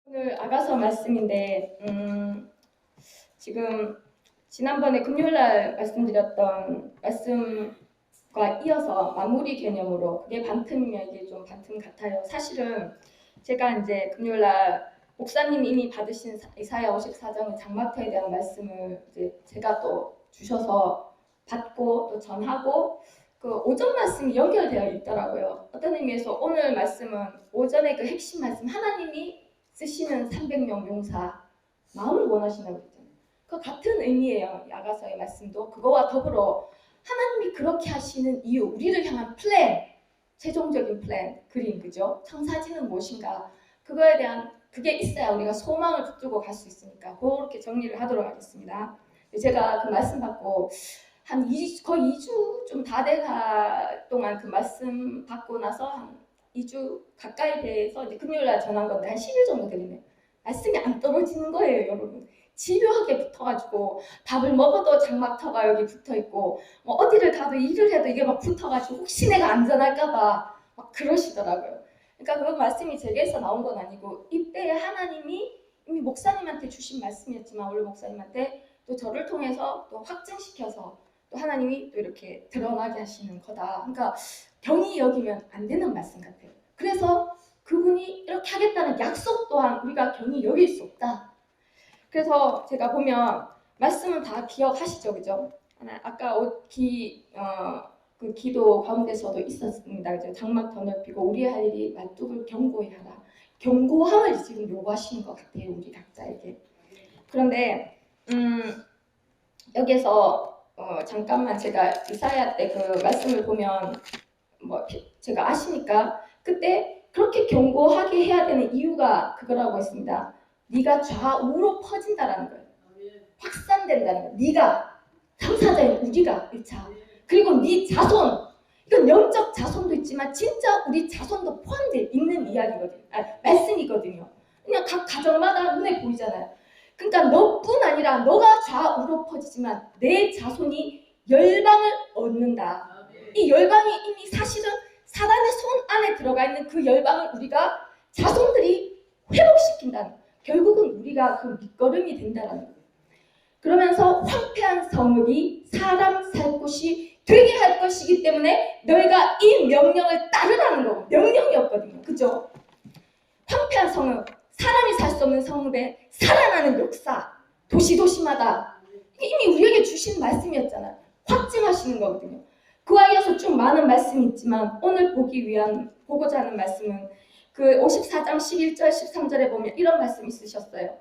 오늘 아가서 말씀인데 지금 지난번에 금요일날 말씀드렸던 말씀과 이어서 마무리 개념으로 그게 반틈이면 이게 좀 반틈 같아요. 사실은 제가 이제 금요일날 목사님이 이미 받으신 이사야 54장의 장막터에 대한 말씀을 이제 제가 또 주셔서 받고 또 전하고 그 오전 말씀이 연결되어 있더라고요. 어떤 의미에서 오늘 말씀은 오전의 그 핵심 말씀 하나님이 쓰시는 300명 용사 마음을 원하신다고 그랬잖아요. 그 같은 의미예요. 야가서의 말씀도 그거와 더불어 하나님이 그렇게 하시는 이유, 우리를 향한 플랜, 최종적인 플랜, 그림, 그죠? 청사진은 무엇인가? 그거에 대한 그게 있어야 우리가 소망을 붙들고 갈 수 있으니까 그렇게 정리를 하도록 하겠습니다. 제가 그 말씀 받고 한 거의 2주 좀 다 돼가 동안 그 말씀 받고 나서 한 2주 가까이 돼서 이제 금요일날 전한 건데 한 10일 정도 되겠네요. 말씀이 안 떨어지는 거예요, 여러분. 집요하게 붙어가지고 밥을 먹어도 장막터가 여기 붙어있고 뭐 어디를 가도 일을 해도 이게 막 붙어가지고 혹시 내가 안전할까봐 막 그러시더라고요. 그러니까 그 말씀이 제게서 나온 건 아니고 이때에 하나님이 이미 목사님한테 주신 말씀이었지만 원래 목사님한테 또 저를 통해서 또 확증시켜서 또 하나님이 또 이렇게 드러나게 하시는 거다. 그러니까 경히 여기면 안 되는 말씀 같아요. 그래서 그분이 이렇게 하겠다는 약속 또한 우리가 경히 여길 수 없다. 그래서 제가 보면 말씀은 다 기억하시죠, 그죠? 아까 그 기도 가운데서도 있었습니다. 그죠? 장막 더 넓히고 우리의 할 일이 말뚝을 견고히 하라. 견고함을 지금 요구하시는 것 같아요, 우리 각자에게. 그런데 여기서 잠깐만 제가 이사야 때 그 말씀을 보면 뭐 제가 아시니까 그때 그렇게 견고하게 해야 되는 이유가 그거라고 했습니다. 네가 좌우로 퍼진다라는 거예요. 확산된다는 거예요. 네가 당사자인 우리가 1차. 그리고 네 자손. 이건 영적 자손도 있지만 진짜 우리 자손도 포함되어 있는 이야기거든요. 말씀이거든요. 그냥 각 가정마다 눈에 보이잖아요. 그러니까 너뿐 아니라 너가 좌우로 퍼지지만 내 자손이 열방을 얻는다. 이 열방이 이미 사실은 사단의 손 안에 들어가 있는 그 열방을 우리가 자손들이 회복시킨다는 거예요. 결국은 우리가 그 밑거름이 된다는 거예요. 그러면서 황폐한 성읍이 사람 살 곳이 되게 할 것이기 때문에 너희가 이 명령을 따르라는 거고 명령이었거든요. 그죠? 황폐한 성읍, 사람이 살 수 없는 성읍에 살아나는 역사, 도시마다 이미 우리에게 주신 말씀이었잖아요. 확증하시는 거거든요. 그와 이어서 쭉 많은 말씀이 있지만 오늘 보고자 하는 말씀은 그 54장 11절 13절에 보면 이런 말씀이 있으셨어요.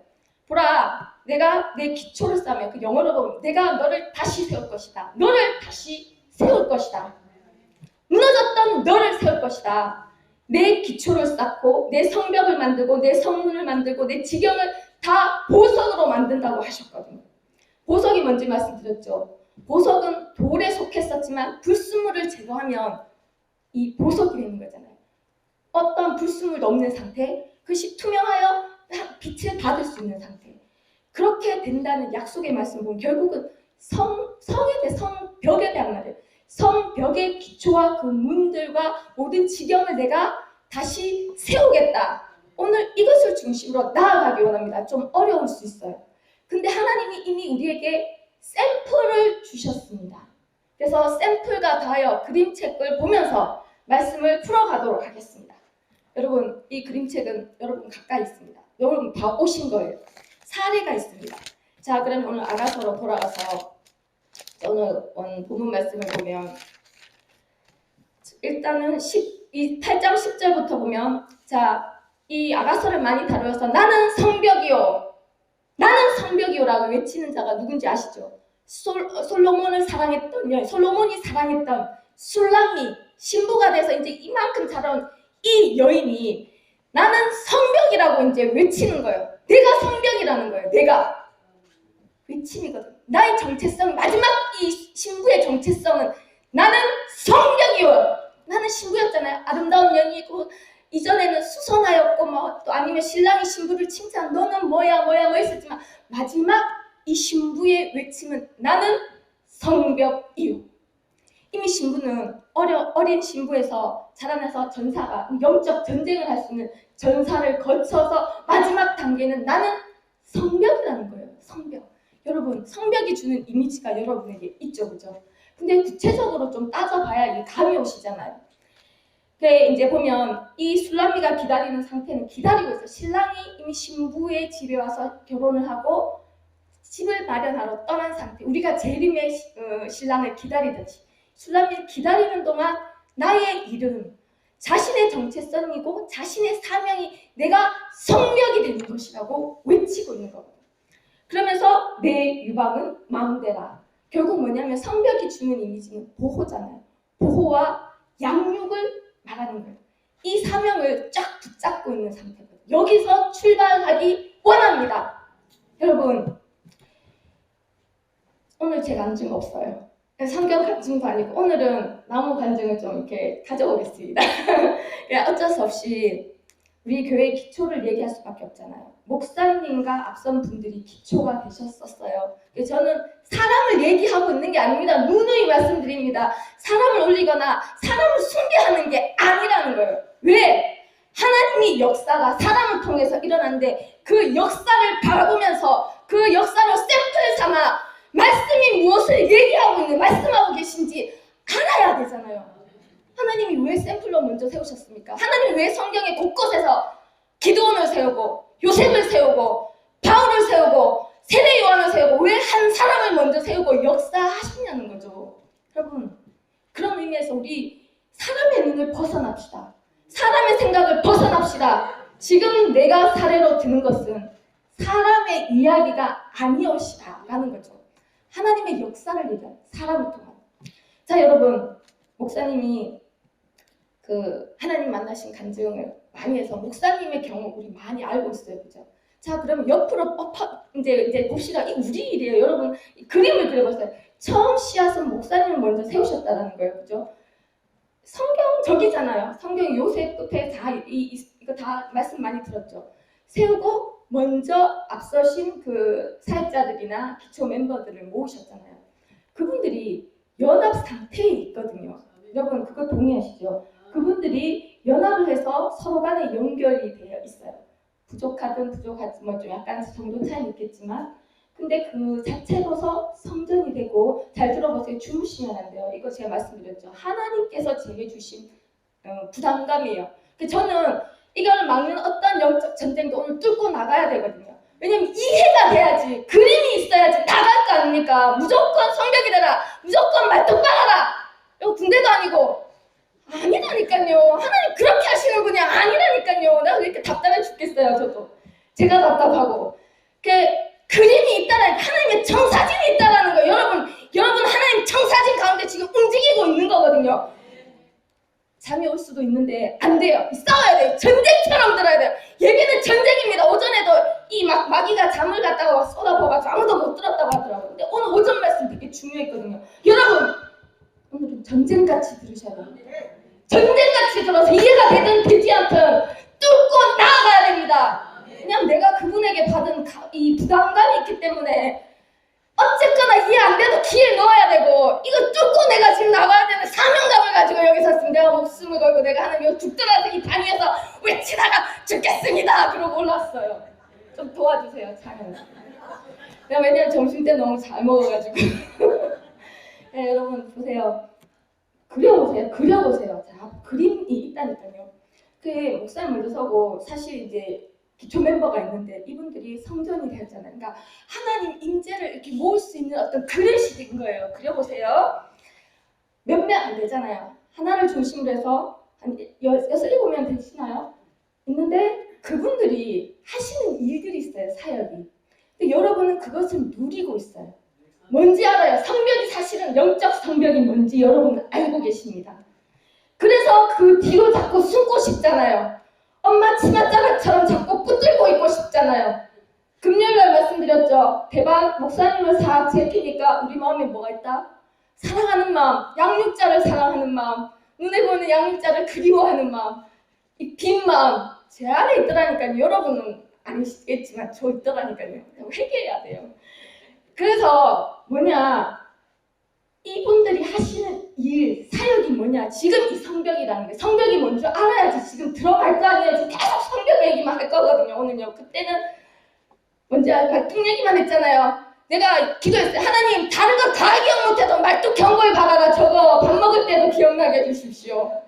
보라, 내가 내 기초를 쌓으며 그 영어로 보면 내가 너를 다시 세울 것이다. 너를 다시 세울 것이다. 무너졌던 너를 세울 것이다. 내 기초를 쌓고 내 성벽을 만들고 내 성문을 만들고 내 지경을 다 보석으로 만든다고 하셨거든요. 보석이 뭔지 말씀드렸죠. 보석은 돌에 속했었지만 불순물을 제거하면 이 보석이 되는 거잖아요. 어떤 불순물도 없는 상태, 그것이 투명하여 빛을 받을 수 있는 상태. 그렇게 된다는 약속의 말씀 보면 결국은 성벽에 대한 말이에요. 성벽의 기초와 그 문들과 모든 지경을 내가 다시 세우겠다. 오늘 이것을 중심으로 나아가기 원합니다. 좀 어려울 수 있어요. 근데 하나님이 이미 우리에게 샘플을 주셨습니다. 그래서 샘플과 더하여 그림책을 보면서 말씀을 풀어가도록 하겠습니다. 여러분, 이 그림책은 여러분 가까이 있습니다. 여러분 다 오신 거예요. 사례가 있습니다. 자, 그럼 오늘 아가서로 돌아가서 오늘 본문 말씀을 보면 일단은 8장 10절부터 보면 자, 이 아가서를 많이 다루어서 나는 성벽이요. 나는 성벽이요라고 외치는 자가 누군지 아시죠? 솔로몬이 사랑했던 술람이 신부가 돼서 이제 이만큼 자라온 이 여인이 나는 성벽이라고 이제 외치는 거예요. 내가 성벽이라는 거예요. 내가 외침이거든. 나의 정체성, 마지막 이 신부의 정체성은 나는 성벽이요. 나는 신부였잖아요. 아름다운 여인이고 이전에는 수선하였고 뭐 또 아니면 신랑이 신부를 칭찬 너는 뭐야 뭐 했었지만 마지막 이 신부의 외침은 나는 성벽이요. 이미 신부는 어린 신부에서 자라나서 전사가 영적 전쟁을 할 수 있는 전사를 거쳐서 마지막 단계는 나는 성벽이라는 거예요. 성벽. 여러분, 성벽이 주는 이미지가 여러분에게 있죠, 그죠? 근데 구체적으로 좀 따져봐야 이게 감이 오시잖아요. 그래, 이제 보면 이 술람미가 기다리는 상태는 기다리고 있어. 신랑이 이미 신부의 집에 와서 결혼을 하고 집을 마련하러 떠난 상태. 우리가 재림의 신랑을 기다리듯이 술람미를 기다리는 동안 나의 일은 자신의 정체성이고 자신의 사명이 내가 성벽이 되는 것이라고 외치고 있는 거거든요. 그러면서 내 유방은 망대라. 결국 뭐냐면 성벽이 주는 이미지는 보호잖아요. 보호와 양육을 말하는 거예요. 이 사명을 쫙 붙잡고 있는 상태거든요. 여기서 출발하기 원합니다. 여러분, 오늘 제 간증 없어요. 성경 간증도 아니고 오늘은 나무 간증을 좀 이렇게 가져오겠습니다. 어쩔 수 없이 우리 교회 기초를 얘기할 수밖에 없잖아요. 목사님과 앞선 분들이 기초가 되셨었어요. 저는 사람을 얘기하고 있는 게 아닙니다. 누누이 말씀드립니다. 사람을 올리거나 사람을 숭배하는 게 아니라는 거예요. 왜? 하나님이 역사가 사람을 통해서 일어났는데 그 역사를 바라보면서 그 역사로 샘플 삼아 말씀이 무엇을 얘기하고 있는, 말씀하고 계신지 알아야 되잖아요. 하나님이 왜 샘플로 먼저 세우셨습니까? 하나님이 왜 성경의 곳곳에서 기드온을 세우고 요셉을 세우고 바울을 세우고 세례 요한을 세우고 왜 한 사람을 먼저 세우고 역사하시냐는 거죠. 여러분, 그런 의미에서 우리 사람의 눈을 벗어납시다. 사람의 생각을 벗어납시다. 지금 내가 사례로 드는 것은 사람의 이야기가 아니엇이다 라는 거죠. 하나님의 역사를 얘기하는 사람을 통한. 자, 여러분, 목사님이 하나님 만나신 간증을 많이 해서 목사님의 경우 우리 많이 알고 있어요, 그죠? 자, 그러면 옆으로 이제 봅시다. 이 우리 일이에요, 여러분. 그림을 그려보세요. 처음 씨앗은 목사님을 먼저 세우셨다는 거예요, 그죠? 성경 저기잖아요. 성경 요셉 끝에 이거 다 말씀 많이 들었죠. 세우고 먼저 앞서신 그 사역자들이나 기초 멤버들을 모으셨잖아요. 그분들이 연합 상태에 있거든요. 여러분, 그거 동의하시죠? 그분들이 연합을 해서 서로 간에 연결이 되어 있어요. 부족하든 부족하지 뭐 좀 약간 정도 차이는 있겠지만, 근데 그 자체로서 성전이 되고, 잘 들어보세요. 주무시면 안 돼요. 이거 제가 말씀드렸죠. 하나님께서 제게 주신 부담감이에요. 저는 이걸 막는 어떤 영적 전쟁도 오늘 뚫고 나가야 되거든요. 왜냐면 이해가 돼야지, 그림이 있어야지 나갈 거 아닙니까? 무조건 성벽이 되라, 무조건 말뚝 박아라. 이거 군대도 아니고. 아니라니까요. 하나님 그렇게 하시는 분이 아니라니까요. 내가 이렇게 답답해 죽겠어요. 저도 제가 답답하고. 그림이 있다는, 하나님의 청사진이 있다라는 거예요. 여러분 하나님 청사진 가운데 지금 움직이고 있는 거거든요. 잠이 올 수도 있는데 안 돼요. 싸워야 돼요. 전쟁처럼 들어야 돼요. 예배는 전쟁입니다. 오전에도 이 마귀가 잠을 갖다가 쏟아부어가지고 아무도 못 들었다고 하더라고요. 근데 오늘 오전 말씀 되게 중요했거든요. 여러분, 오늘은 전쟁같이 들으셔야 돼요. 전쟁같이 들어서 이해가 되든 되지 않든 뚫고 나아가야 됩니다. 왜냐면 내가 그분에게 받은 이 부담감이 있기 때문에 어쨌거나 이해 안 돼도 귀에 넣어야 되고, 이거 뚫고 내가 지금 나가야 되는 사명감을 가지고 여기 섰으면 내가 목숨을 걸고 내가 하나님 죽더라도 이 방 위에서 외치다가 죽겠습니다 그러고 올랐어요. 좀 도와주세요, 찬양. 내가 왜냐면 점심때 너무 잘 먹어가지고. 네, 여러분 보세요. 그려보세요. 자, 그림이 있다니까요. 목사님 먼저 서고, 사실 이제 기초 멤버가 있는데 이분들이 성전이 되었잖아요. 그러니까 하나님 임재를 이렇게 모을 수 있는 어떤 그릇이 된 거예요. 그려보세요. 몇 명 안 되잖아요. 하나를 중심으로 해서 한 6, 7명 되시나요? 있는데 그분들이 하시는 일들이 있어요, 사역이. 근데 여러분은 그것을 누리고 있어요. 뭔지 알아요. 성벽이 사실은 영적 성벽이 뭔지 여러분 알고 계십니다. 그래서 그 뒤로 자꾸 숨고 싶잖아요. 엄마 치맛자락처럼 자꾸 붙들고 있고 싶잖아요. 금요일날 말씀드렸죠. 대박 목사님을 싹 제끼니까 우리 마음에 뭐가 있다? 사랑하는 마음, 양육자를 사랑하는 마음, 눈에 보이는 양육자를 그리워하는 마음, 이 빈 마음 제 안에 있더라니까요. 여러분은 아니시겠지만 저 있더라니까요. 회개해야 돼요. 그래서 이분들이 하시는 일, 사역이 뭐냐? 지금 이 성벽이라는 게 성벽이 뭔지 알아야지 지금 들어갈 거 아니에요. 지금 계속 성벽 얘기만 할 거거든요. 오늘요. 그때는 뭔지 말뚝 얘기만 했잖아요. 내가 기도했어요. 하나님 다른 거 다 기억 못해도 말뚝 경고를 받아라. 저거 밥 먹을 때도 기억나게 해주십시오.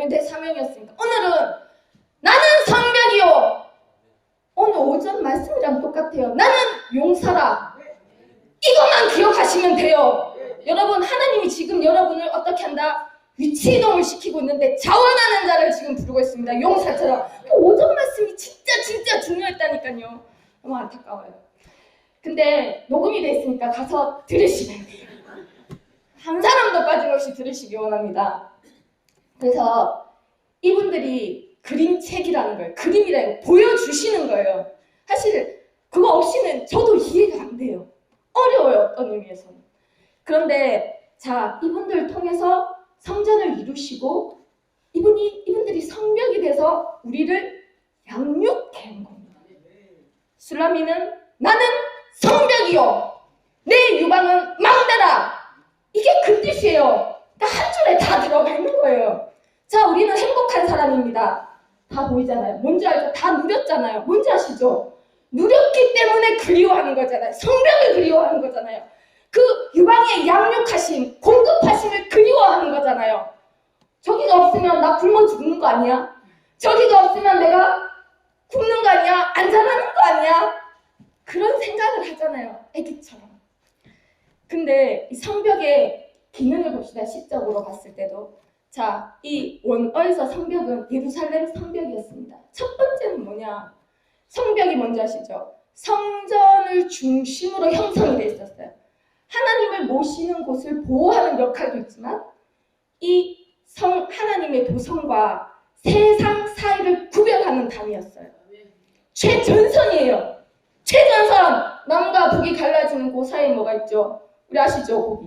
내 사명이었으니까. 오늘은 나는 성벽이요. 오늘 오전 말씀이랑 똑같아요. 나는 용사라. 이것만 기억하시면 돼요. 여러분, 하나님이 지금 여러분을 어떻게 한다? 위치 이동을 시키고 있는데 자원하는 자를 지금 부르고 있습니다. 용사처럼. 오전 말씀이 진짜 중요했다니까요. 너무 안타까워요. 근데 녹음이 돼 있으니까 가서 들으시면 돼요. 한 사람도 빠짐없이 들으시기 원합니다. 그래서 이분들이 그림책이라는 거예요. 그림이라는 거 보여주시는 거예요. 사실 그거 없이는 저도 이해가 안 돼요. 어려워요, 어떤 의미에서는. 그런데 자, 이분들 통해서 성전을 이루시고 이분들이 성벽이 돼서 우리를 양육해 온 겁니다. 술라미는 나는 성벽이요. 내 유방은 망대라. 이게 그 뜻이에요. 그러니까 한 줄에 다 들어가 있는 거예요. 자, 우리는 행복한 사람입니다. 다 보이잖아요. 뭔지 알죠? 다 누렸잖아요. 뭔지 아시죠? 누렸기 때문에 그리워하는 거잖아요. 성벽을 그리워하는 거잖아요. 그 유방의 양육하심, 공급하심을 그리워하는 거잖아요. 저기가 없으면 나 굶어 죽는 거 아니야? 저기가 없으면 내가 굶는 거 아니야? 안 자라는 거 아니야? 그런 생각을 하잖아요. 애기처럼. 근데 이 성벽의 기능을 봅시다. 시적으로 봤을 때도. 자, 이 원어에서 성벽은 예루살렘 성벽이었습니다. 첫 번째는 뭐냐? 성벽이 뭔지 아시죠? 성전을 중심으로 형성이 되어 있었어요. 하나님을 모시는 곳을 보호하는 역할도 있지만 이 하나님의 도성과 세상 사이를 구별하는 담이었어요. 최전선이에요. 최전선! 남과 북이 갈라지는 그 사이에 뭐가 있죠? 우리 아시죠?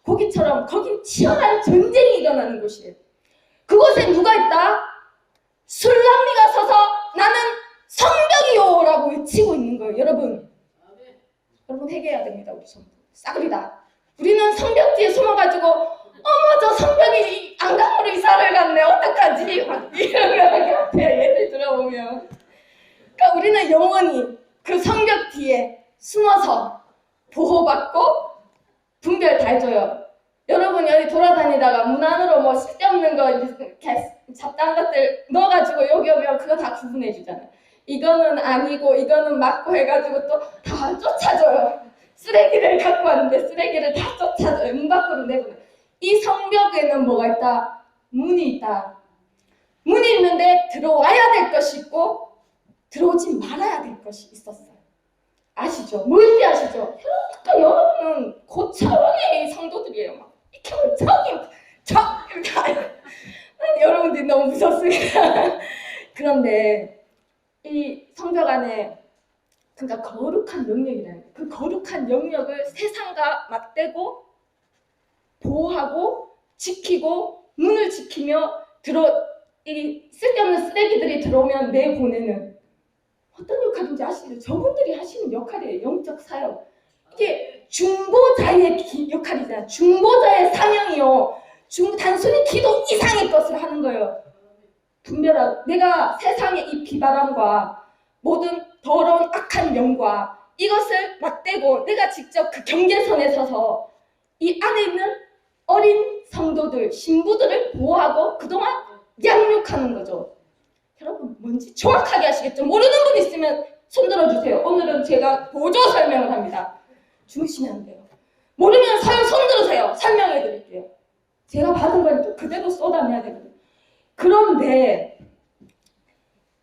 거기처럼 거긴 치열한 전쟁이 일어나는 곳이에요. 그곳에 누가 있다? 술람미가 서서 나는 성벽이요! 라고 외치고 있는 거예요. 여러분 회개해야 됩니다. 우리 전부. 싸그리다. 우리는 성벽 뒤에 숨어가지고 어머 저 성벽이 안강으로 이사를 갔네. 어떡하지? 막 이런 거 같아요. 예를 들어보면. 그러니까 우리는 영원히 그 성벽 뒤에 숨어서 보호받고 분별 다 해줘요. 여러분 여기 돌아다니다가 문 안으로 뭐 쓸데없는 거 이렇게 잡다한 것들 넣어가지고 여기 오면 그거 다 구분해 주잖아요. 이거는 아니고 이거는 맞고 해가지고 또 다 쫓아줘요. 쓰레기를 갖고 왔는데 쓰레기를 다 쫓아줘요. 문 밖으로 내보내요. 이 성벽에는 뭐가 있다? 문이 있다. 문이 있는데 들어와야 될 것이 있고 들어오지 말아야 될 것이 있었어요. 아시죠? 뭔지 아시죠? 그러니까 여러분은 고차원의 성도들이에요. 막 이렇게 이렇게 가요. 여러분들이 너무 무섭습니다. 그런데 이 성벽 안에 그러니까 거룩한 영역이라는 거예요. 그 거룩한 영역을 세상과 맞대고 보호하고 지키고 문을 지키며 이 쓸데없는 쓰레기들이 들어오면 내보내는 어떤 역할인지 아시죠? 저분들이 하시는 역할이에요. 영적 사역. 이게 중보자의 역할이잖아요. 중보자의 사명이요. 단순히 기도 이상의 것을 하는 거예요. 분별하고 내가 세상의 이 비바람과 모든 더러운 악한 영과 이것을 맞대고 내가 직접 그 경계선에 서서 이 안에 있는 어린 성도들, 신부들을 보호하고 그동안 양육하는 거죠. 여러분 뭔지 정확하게 아시겠죠? 모르는 분 있으면 손 들어주세요. 오늘은 제가 보조 설명을 합니다. 주무시면 안 돼요. 모르면 손 들으세요. 설명해 드릴게요. 제가 받은 걸 또 그대로 쏟아내야 되거든요. 그런데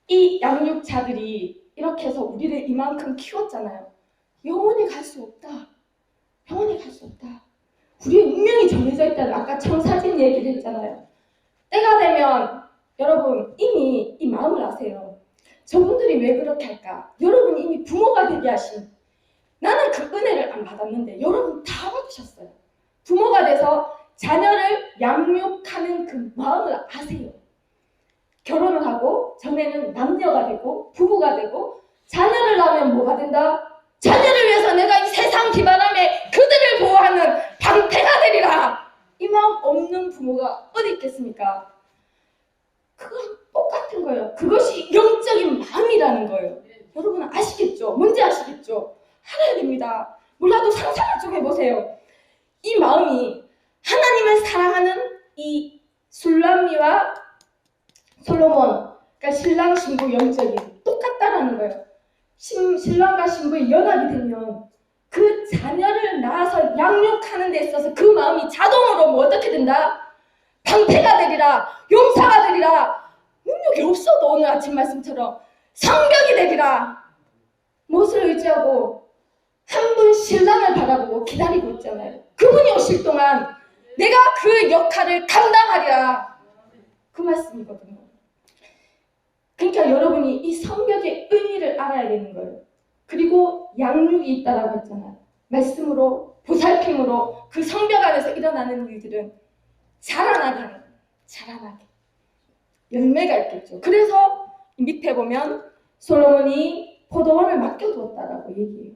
이 양육자들이 이렇게 해서 우리를 이만큼 키웠잖아요. 영원히 갈 수 없다. 영원히 갈 수 없다. 우리의 운명이 정해져 있다는 아까 청사진 얘기를 했잖아요. 때가 되면 여러분 이미 이 마음을 아세요. 저분들이 왜 그렇게 할까? 여러분 이미 부모가 되게 하신 나는 그 은혜를 안 받았는데 여러분 다 받으셨어요. 부모가 돼서 자녀를 양육하는 그 마음을 아세요. 결혼을 하고 전에는 남녀가 되고 부부가 되고 자녀를 낳으면 뭐가 된다? 자녀를 위해서 내가 이 세상 비바람에 그들을 보호하는 방패가 되리라. 이 마음 없는 부모가 어디 있겠습니까? 그건 똑같은 거예요. 그것이 영적인 마음이라는 거예요. 여러분은 아시겠죠? 뭔지 아시겠죠? 알아야 됩니다. 몰라도 상상을 좀 해보세요. 이 마음이 하나님을 사랑하는 이 술람미와 솔로몬, 그러니까 신랑 신부 영적이 똑같다라는 거예요. 신랑과 신부의 연합이 되면 그 자녀를 낳아서 양육하는 데 있어서 그 마음이 자동으로 뭐 어떻게 된다? 방패가 되리라, 용사가 되리라, 능력이 없어도 오늘 아침 말씀처럼 성벽이 되리라. 무엇을 의지하고 한 분 신랑을 바라보고 기다리고 있잖아요. 그분이 오실 동안 내가 그 역할을 감당하리라. 그 말씀이거든요. 그러니까 여러분이 이 성벽의 의미를 알아야 되는 거예요. 그리고 양육이 있다라고 했잖아요. 말씀으로, 보살핌으로 그 성벽 안에서 일어나는 일들은 자라나게 열매가 있겠죠. 그래서 밑에 보면 솔로몬이 포도원을 맡겨두었다라고 얘기해요.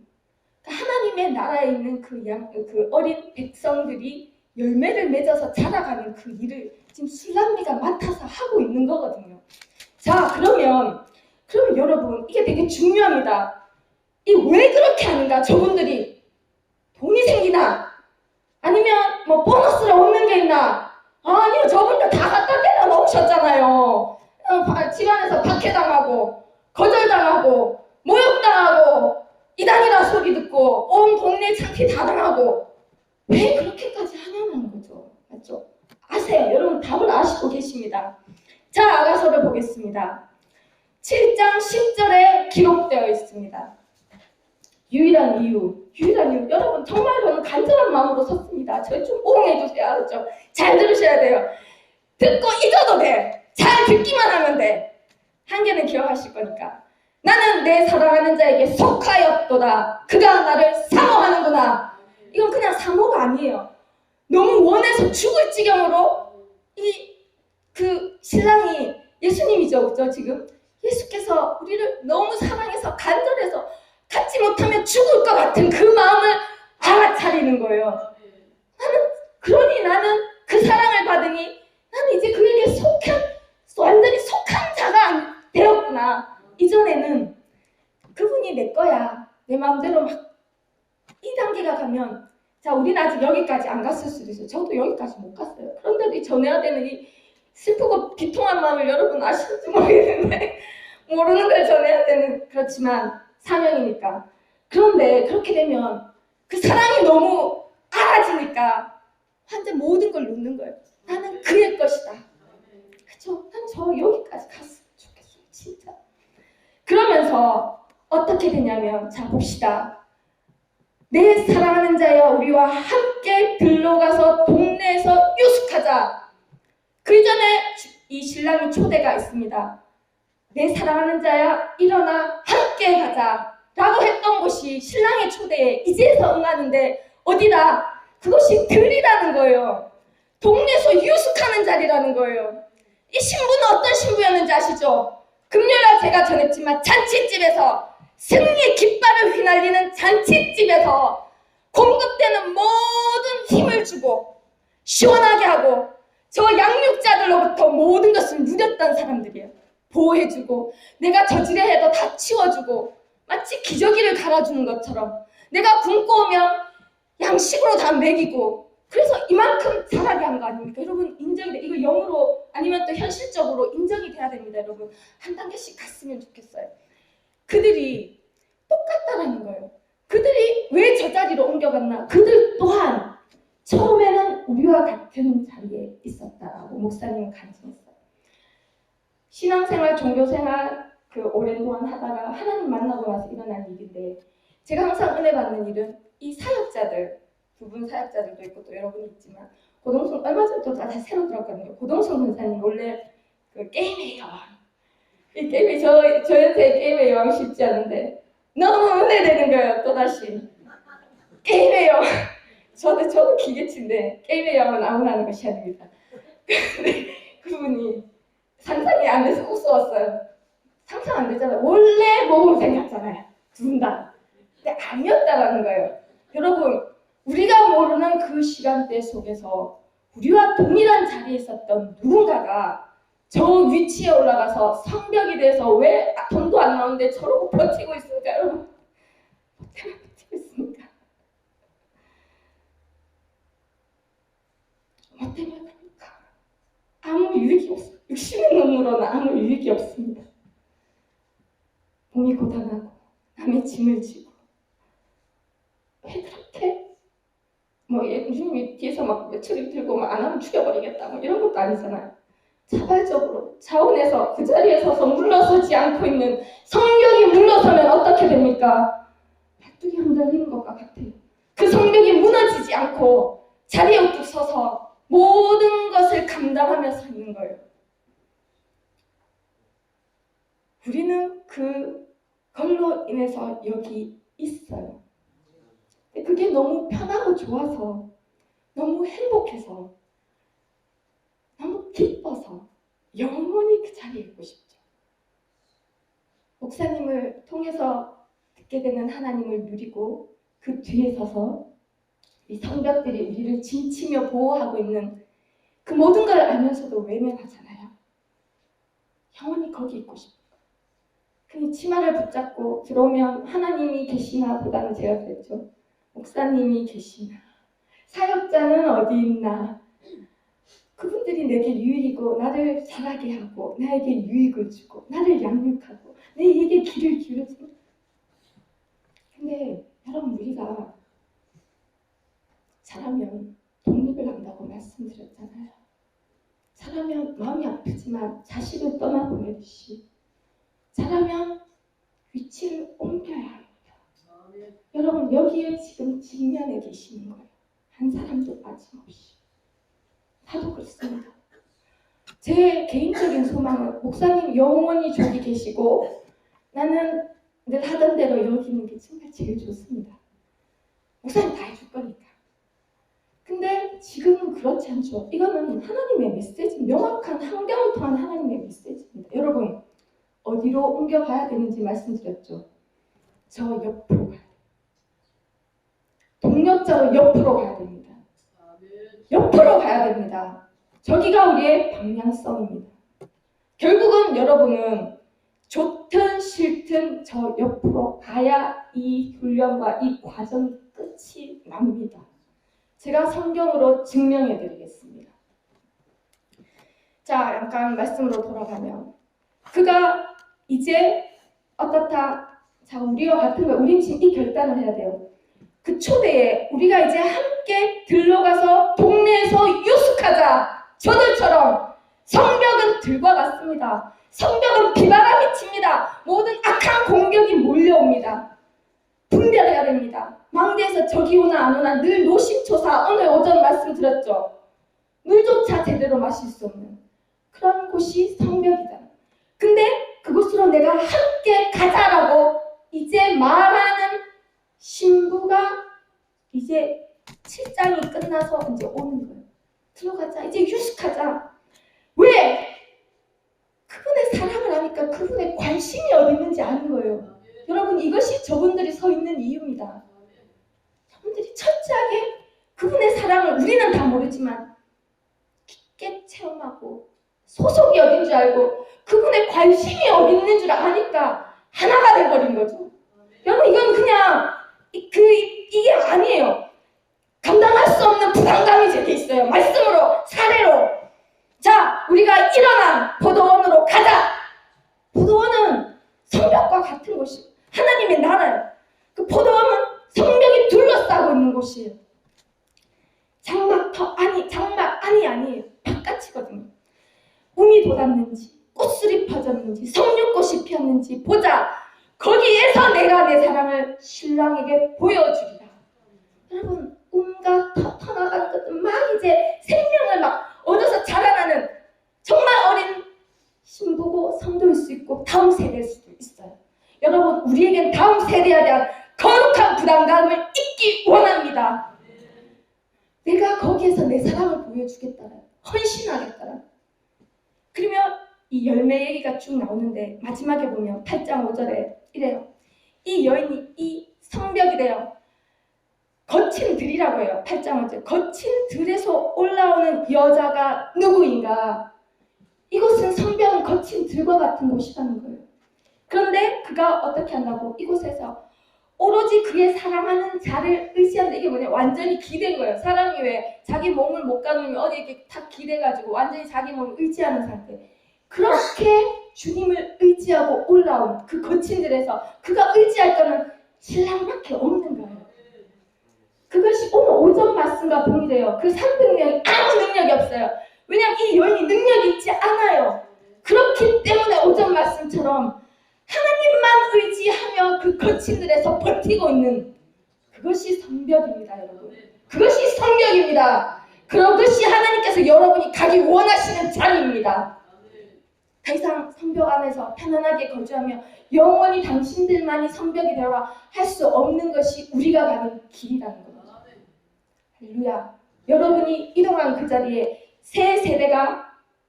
그러니까 하나님의 나라에 있는 그 어린 백성들이 열매를 맺어서 자라가는 그 일을 지금 술람미가 맡아서 하고 있는 거거든요. 자, 그러면 여러분 이게 되게 중요합니다. 이 왜 그렇게 하는가? 저분들이 돈이 생기나? 아니면 뭐 보너스를 얻는 게 있나? 아니요, 저분들 다 갖다 때려 넣으셨잖아요. 집안에서 박해당하고 거절당하고 모욕당하고 이단이라 소리 듣고 온 동네 창피 다 당하고 왜 그렇게까지 하냐는 거죠. 맞죠? 아세요. 여러분 답을 아시고 계십니다. 자, 아가서를 보겠습니다. 7장 10절에 기록되어 있습니다. 유일한 이유. 여러분 정말 저는 간절한 마음으로 섰습니다. 저희 좀 호응해 주세요. 알았죠? 잘 들으셔야 돼요. 듣고 잊어도 돼. 잘 듣기만 하면 돼. 한계는 기억하실 거니까. 나는 내 사랑하는 자에게 속하였도다. 그가 나를 사모하는구나. 이건 그냥 사모가 아니에요. 너무 원해서 죽을 지경으로 그 신랑이 예수님이죠. 그죠? 지금 예수께서 우리를 너무 사랑해서 간절해서 갖지 못하면 죽을 것 같은 그 마음을 알아차리는 거예요. 나는 그 사랑을 받으니 나는 이제 그에게 완전히 속한 자가 되었구나. 이전에는 그분이 내 거야. 내 마음대로 막 이 단계가 가면, 자, 우리는 아직 여기까지 안 갔을 수도 있어요. 저도 여기까지 못 갔어요. 그런데도 이 전해야 되는 이 슬프고 비통한 마음을 여러분 아시는지 모르겠는데 모르는 걸 전해야 되는, 그렇지만 사명이니까. 그런데 그렇게 되면 그 사랑이 너무 알아지니까 완전 모든 걸 놓는 거예요. 나는 그의 것이다. 그쵸? 난 저 여기까지 갔으면 좋겠어요. 진짜. 그러면서 어떻게 되냐면, 자, 봅시다. 내 사랑하는 자여 우리와 함께 들러가서 동네에서 유숙하자. 그 이전에 이 신랑이 초대가 있습니다. 내 사랑하는 자야 일어나 함께 가자 라고 했던 것이 신랑의 초대에 이제서 응하는데 어디다? 그것이 들이라는 거예요. 동네에서 유숙하는 자리라는 거예요. 이 신부는 어떤 신부였는지 아시죠? 금요일날 제가 전했지만 잔치집에서 승리의 깃발을 휘날리는 잔치집에서 공급되는 모든 힘을 주고 시원하게 하고 저 양육자들로부터 모든 것을 누렸던 사람들이에요. 보호해주고 내가 저지레 해도 다 치워주고 마치 기저귀를 갈아주는 것처럼 내가 굶고 오면 양식으로 다 먹이고, 그래서 이만큼 잘하게 한 거 아닙니까? 여러분 인정이 돼. 이거 영으로 아니면 또 현실적으로 인정이 돼야 됩니다. 여러분 한 단계씩 갔으면 좋겠어요. 그들이 똑같다라는 거예요. 그들이 왜 저 자리로 옮겨갔나? 그들 또한 처음에는 우리와 같은 자리에 있었다라고 목사님은 간증했어요. 신앙생활, 종교생활 오랜 동안 하다가 하나님 만나고 나서 일어난 일인데, 제가 항상 은혜 받는 일은 이 사역자들, 두 분 사역자들도 있고 또 여러분이 있지만, 고동성 얼마 전부터 다 새로 들었거든요. 고동성 권사님 원래 그 게임의 여왕, 이 게임의 저한테 게임의 여왕 쉽지 않은데 너무 은혜되는 거예요. 또다시 게임의 여왕. 저도 기계치인데 게임의 여왕은 아무나 하는 것이 아닙니다. 근데 그분이 상상이 안 돼서 웃어왔어요. 상상 안 되잖아요. 원래 모범생 같잖아요. 둘 다. 근데 아니었다라는 거예요. 여러분, 우리가 모르는 그 시간대 속에서 우리와 동일한 자리에 있었던 누군가가 저 위치에 올라가서 성벽이 돼서 왜 돈도 안 나오는데 저러고 버티고 있습니까? 여러분, 뭐 때문에 버티고 있습니까? 뭐 때문에 그럽니까? 아무 유익이 없어요. 육신의 눈으로는 아무 유익이 없습니다. 몸이 고단하고 남의 짐을 지고 왜 그렇게 뭐 예수님이 뒤에서 막 외쳐리 들고 막 안 하면 죽여버리겠다 뭐 이런 것도 아니잖아요. 자발적으로 자원에서 그 자리에 서서 물러서지 않고 있는 성령이 물러서면 어떻게 됩니까? 깍두기 흔들리는 것과 같아요. 그 성령이 무너지지 않고 자리에 우뚝 서서 모든 것을 감당하며 서 있는 거예요. 우리는 그걸로 인해서 여기 있어요. 그게 너무 편하고 좋아서, 너무 행복해서, 너무 기뻐서 영원히 그 자리에 있고 싶죠. 목사님을 통해서 듣게 되는 하나님을 누리고 그 뒤에 서서 이 성벽들이 우리를 짐치며 보호하고 있는 그 모든 걸 알면서도 외면하잖아요. 영원히 거기 있고 싶어요. 그 치마를 붙잡고 들어오면 하나님이 계시나 보다는 제가 그랬죠. 목사님이 계시나, 사역자는 어디 있나, 그분들이 내게 유익이고 나를 자라게 하고 나에게 유익을 주고 나를 양육하고 내에게 길을 기울여주고. 근데 여러분, 우리가 자라면 독립을 한다고 말씀드렸잖아요. 자라면 마음이 아프지만 자식을 떠나보내듯이 자라면 위치를 옮겨야 합니다. 여러분, 여기에 지금 직면에 계시는 거예요. 한 사람도 빠짐없이. 나도 그렇습니다. 제 개인적인 소망은 목사님 영원히 저기 계시고 나는 늘 하던 대로 여기 있는 게 정말 제일 좋습니다. 목사님 다 해줄 거니까. 근데 지금은 그렇지 않죠. 이거는 하나님의 메시지, 명확한 환경을 통한 하나님의 메시지입니다. 여러분, 어디로 옮겨가야 되는지 말씀드렸죠. 저 옆으로 가야 돼요. 동력자로 옆으로 가야 됩니다. 옆으로 가야 됩니다. 저기가 우리의 방향성입니다. 결국은 여러분은 좋든 싫든 저 옆으로 가야 이 훈련과 이 과정이 끝이 납니다. 제가 성경으로 증명해 드리겠습니다. 자, 잠깐 말씀으로 돌아가면 그가 이제 어떻다. 자, 우리와 같은 거, 우린 지금 이 결단을 해야 돼요. 그 초대에 우리가 이제 함께 들러가서 동네에서 유숙하자. 저들처럼 성벽은 들과 같습니다. 성벽은 비바람이 칩니다. 모든 악한 공격이 몰려옵니다. 분별해야 됩니다. 망대에서 저기 오나 안 오나 늘 노심초사. 오늘 오전 말씀드렸죠. 물조차 제대로 마실 수 없는 그런 곳이 성벽이다. 근데 그곳으로 내가 함께 가자라고 이제 말하는 신부가 이제 7장이 끝나서 이제 오는 거예요. 들어가자. 이제 휴식하자. 왜? 그분의 사랑을 하니까 그분의 관심이 어디 있는지 아는 거예요. 여러분, 이것이 저분들이 서 있는 이유입니다. 저분들이 철저하게 그분의 사랑을 우리는 다 모르지만 깊게 체험하고 소속이 어딘 줄 알고 그분의 관심이 어디 있는 줄 아니까 하나가 돼버린 거죠. 여러분, 이건 그냥 이게 아니에요. 감당할 수 없는 부담감이 제게 있어요. 말씀으로, 사례로. 자, 우리가 일어나 포도원으로 가자. 포도원은 성벽과 같은 곳이에요. 하나님의 나라예요. 그 포도원은 성벽이 둘러싸고 있는 곳이에요. 장막 아니에요. 바깥이거든요. 움이 돋았는지, 꽃술이 펴졌는지, 석류꽃이 피었는지 보자. 거기에서 내가 내 사랑을 신랑에게 보여주리라. 여러분, 꿈과 터나가는 것들 막 이제 생명을 막 얻어서 자라나는 정말 어린 신부고 성도일 수 있고 다음 세대일 수도 있어요. 여러분, 우리에겐 다음 세대에 대한 거룩한 부담감을 잊기 원합니다. 내가 거기에서 내 사랑을 보여주겠다라, 헌신하겠다라. 그러면 이 열매 얘기가 쭉 나오는데 마지막에 보면 8장 5절에 이래요. 이 여인이 이 성벽이래요. 거친 들이라고 해요. 8장 5절. 거친 들에서 올라오는 여자가 누구인가? 이곳은 성벽은 거친 들과 같은 곳이라는 거예요. 그런데 그가 어떻게 한다고? 이곳에서 오로지 그의 사랑하는 자를 의지한다. 이게 뭐냐? 완전히 기댄 거예요. 사람이 왜 자기 몸을 못 가누면 어디 이렇게 탁 기대가지고 완전히 자기 몸을 의지하는 상태. 그렇게 주님을 의지하고 올라온 그 거친 들에서 그가 의지할 거는 신랑밖에 없는 거예요. 그것이 오늘 오전 말씀과 동일해요. 그 300명이 아무 능력이 없어요. 왜냐하면 이 여인이 능력이 있지 않아요. 그렇기 때문에 오전 말씀처럼 하나님만 의지하며 그 거친 들에서 버티고 있는 그것이 성벽입니다, 여러분. 그것이 성벽입니다. 그것이 하나님께서 여러분이 가기 원하시는 자리입니다. 더 이상 성벽 안에서 편안하게 거주하며 영원히 당신들만이 성벽이 되어라 할 수 없는 것이 우리가 가는 길이라는 겁니다. 할렐루야. 여러분이 이동한 그 자리에 새 세대가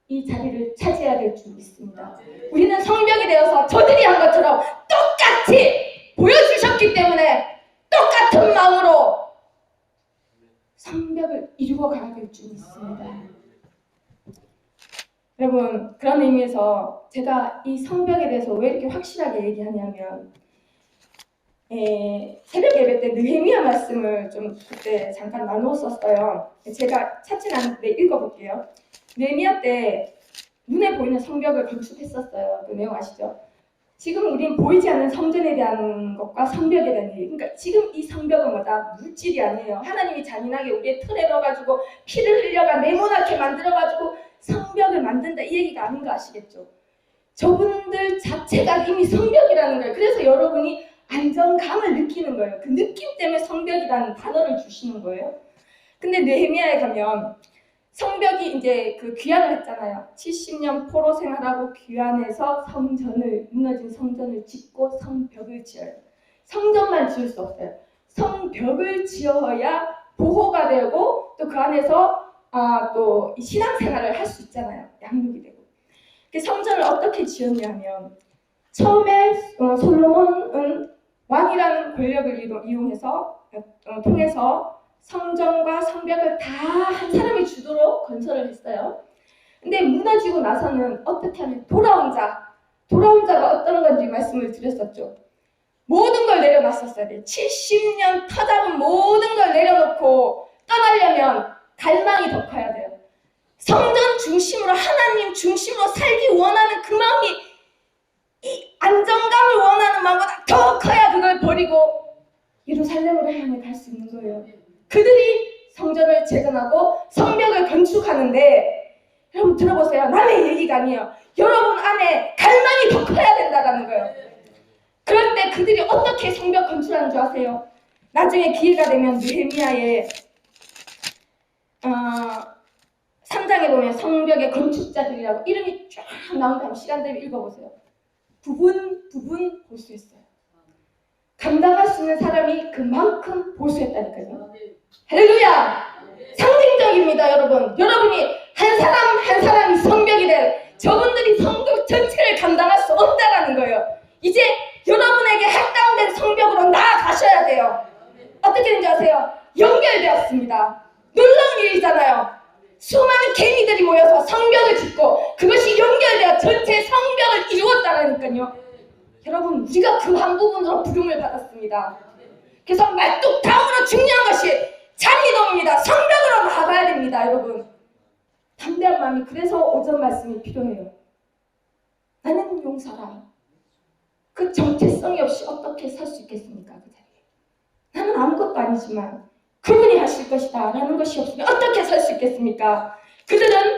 이 자리를 차지해야 될 줄 믿습니다. 우리는 성벽이 되어서 저들이 한 것처럼 똑같이 보여주셨기 때문에 똑같은 마음으로 성벽을 이루어 가야 될 줄 믿습니다. 여러분, 그런 의미에서 제가 이 성벽에 대해서 왜 이렇게 확실하게 얘기하냐면 새벽 예배 때 느헤미야 말씀을 좀 그때 잠깐 나누었었어요. 제가 찾진 않는데 읽어볼게요. 느헤미야 때 눈에 보이는 성벽을 건축했었어요. 그 내용 아시죠? 지금 우린 보이지 않는 성전에 대한 것과 성벽에 대한 얘기. 그러니까 지금 이 성벽은 뭐다? 물질이 아니에요. 하나님이 잔인하게 우리의 틀에 넣어가지고 피를 흘려가 네모나게 만들어가지고 성벽을 만든다 이 얘기가 아닌 거 아시겠죠? 저분들 자체가 이미 성벽이라는 거예요. 그래서 여러분이 안정감을 느끼는 거예요. 그 느낌 때문에 성벽이라는 단어를 주시는 거예요. 근데 느헤미야에 가면 성벽이 이제 그 귀환을 했잖아요. 70년 포로 생활하고 귀환해서 무너진 성전을 짓고 성벽을 지어요. 성전만 지을 수 없어요. 성벽을 지어야 보호가 되고 또 그 안에서 또 신앙생활을 할 수 있잖아요. 양육이 되고. 그 성전을 어떻게 지었냐면 처음에 솔로몬은 왕이라는 권력을 이용해서 통해서 성전과 성벽을 다 한 사람이 주도록 건설을 했어요. 근데 무너지고 나서는 어떻게 하면 돌아온 자가 어떤 건지 말씀을 드렸었죠. 모든 걸 내려놨었어야 돼요. 70년 터잡은 모든 걸 내려놓고 떠나려면 갈망이 더 커야 돼요. 성전 중심으로 하나님 중심으로 살기 원하는 그 마음이 이 안정감을 원하는 마음보다 더 커야 그걸 버리고 예루살렘으로 향해 갈 수 있는 거예요. 그들이 성전을 재건하고 성벽을 건축하는데 여러분 들어보세요. 남의 얘기가 아니에요. 여러분 안에 갈망이 더 커야 된다는 거예요. 그럴 때 그들이 어떻게 성벽 건축하는 줄 아세요? 나중에 기회가 되면 느헤미야의 3장에 보면 성벽의 건축자들이라고 이름이 쫙 나온다면 시간 되면 읽어보세요. 부분 보수했어요. 감당할 수 있는 사람이 그만큼 보수했다니까요. 할렐루야! 상징적입니다, 여러분. 여러분이 한 사람 한 사람이 성벽이 될 저분들이 성벽 전체를 감당할 수 없다라는 거예요. 이제 여러분에게 할당된 성벽으로 나아가셔야 돼요. 어떻게 되는지 아세요? 연결되었습니다. 놀라운 일이잖아요. 수많은 개미들이 모여서 성벽을 짓고 그것이 연결되어 전체 성벽을 이루었다라니까요. 여러분, 우리가 그 한 부분으로 부름을 받았습니다. 그래서 말뚝 다음으로 중요한 것이 자리동입니다. 성벽으로 나아가야 됩니다, 여러분. 담대한 마음이 그래서 오전 말씀이 필요해요. 나는 용사라. 그 정체성이 없이 어떻게 살 수 있겠습니까? 그 자리에. 나는 아무것도 아니지만 그분이 하실 것이다 라는 것이 없으면 어떻게 살 수 있겠습니까? 그들은